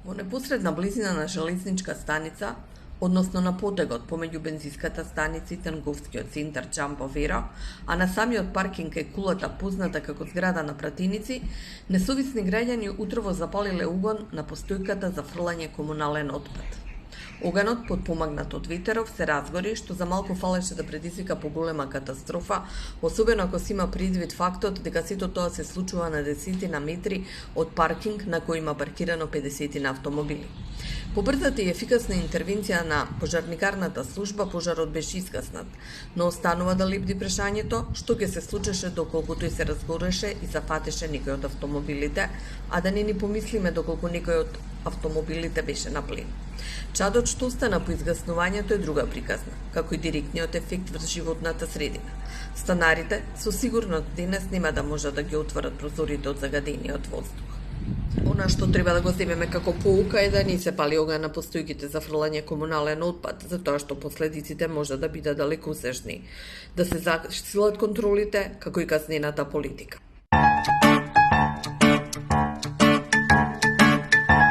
Во непосредна близина на железничка станица, односно на потегот помеѓу бензинската станица и трговскиот центар Џамбо Вера, а на самиот паркинг е кулата позната како зграда на пратеници, несовисни граѓани утрово запалиле угон на постојката за фрлање комунален отпад. Оганот, подпомагнат од ветеров, се разгори, што за малку фалеше да предизвика поголема катастрофа, особено ако се има предвид фактот дека сето тоа се случува на десетина метри од паркинг на кој има паркирано 50 автомобили. По брзата и ефикасна интервенција на пожарникарната служба, пожарот беше искаснат, но останува да лепди прашањето што ќе се случеше доколку тој се разгореше и зафатеше некој од автомобилите, а да не ни помислиме доколку некој од автомобилите беше на плин. Чадот што остана по изгаснувањето е друга приказна, како и директниот ефект врз животната средина. Станарите со сигурност денес нема да можат да ги отворат прозорите од загадениот воздух. Она што треба да го земеме како поука е да не се пали оган на постојките за фрлање комунален отпад, затоа што последиците може да бидат далекосежни, да се засилат контролите, како и казнената политика.